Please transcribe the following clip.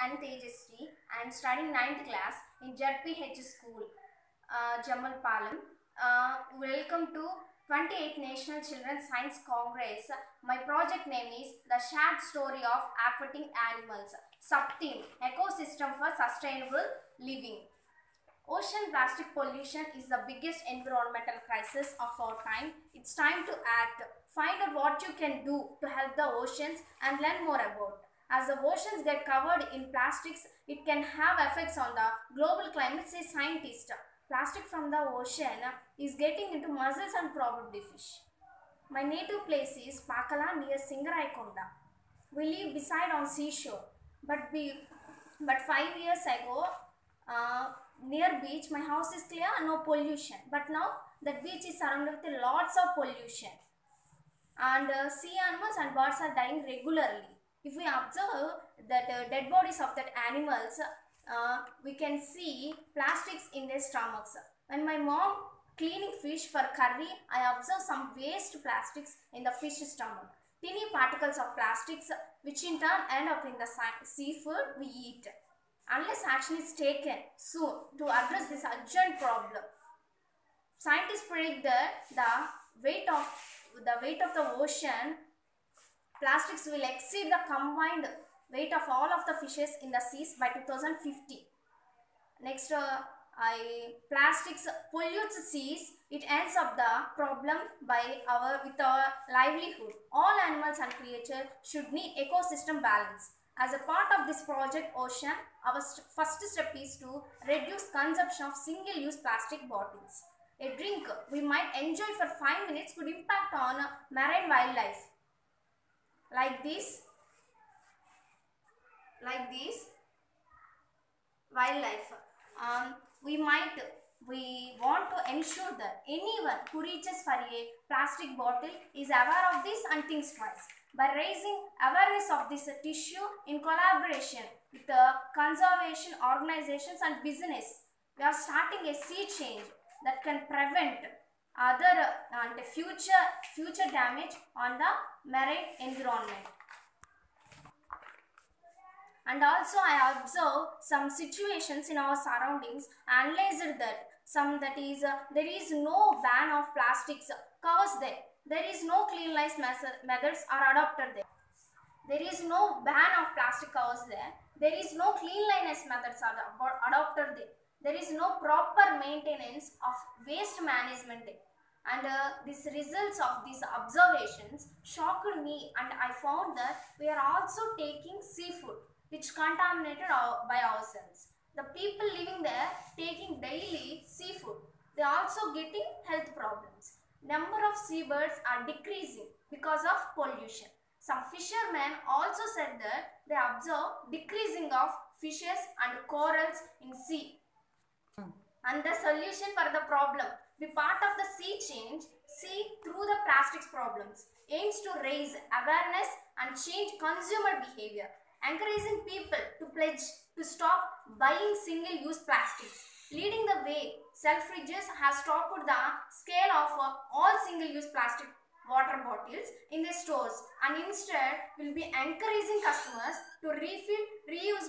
and Tejasri. I am studying 9th class in ZPH school, Jamalpalam. Welcome to 28th National Children's Science Congress. My project name is The Shared Story of Aquatic Animals. Sub-theme, Ecosystem for Sustainable Living. Ocean plastic pollution is the biggest environmental crisis of our time. It's time to act. Find out what you can do to help the oceans and learn more about. As the oceans get covered in plastics, it can have effects on the global climate, say scientists. Plastic from the ocean is getting into mussels and probably fish. My native place is Pakala near Singaraikonda. We live beside on seashore, but 5 years ago, near beach, my house is clear, no pollution. But now that beach is surrounded with lots of pollution, and sea animals and birds are dying regularly. If we observe that dead bodies of that animals, we can see plastics in their stomachs. When my mom cleaning fish for curry, I observe some waste plastics in the fish stomach. Tiny particles of plastics which in turn end up in the seafood we eat. Unless action is taken soon to address this urgent problem, scientists predict that the weight of the ocean plastics will exceed the combined weight of all of the fishes in the seas by 2050. Next, plastics pollutes seas. It ends up the problem with our livelihood. All animals and creatures should need ecosystem balance. As a part of this project Ocean, our first step is to reduce consumption of single-use plastic bottles. A drink we might enjoy for 5 minutes could impact on marine wildlife. Like this wildlife. We want to ensure that anyone who reaches for a plastic bottle is aware of this and thinks twice. By raising awareness of this issue in collaboration with the conservation organizations and business, we are starting a sea change that can prevent other and future damage on the marine environment. And also I observe some situations in our surroundings, analyzed that there is no ban of plastics covers there. There is no cleanliness methods are adopted there. There is no ban of plastic covers there. There is no cleanliness methods are adopted there. There is no proper maintenance of waste management there. And these results of these observations shocked me, and I found that we are also taking seafood which contaminated by ourselves. The people living there taking daily seafood, they are also getting health problems. Number of seabirds are decreasing because of pollution. Some fishermen also said that they observe decreasing of fishes and corals in sea. And the solution for the problem, be part of the sea change, see through the plastics problems, aims to raise awareness and change consumer behavior, encouraging people to pledge to stop buying single-use plastics. Leading the way, Selfridges has stopped the scale of all single-use plastic water bottles in their stores and instead will be encouraging customers to refill reuse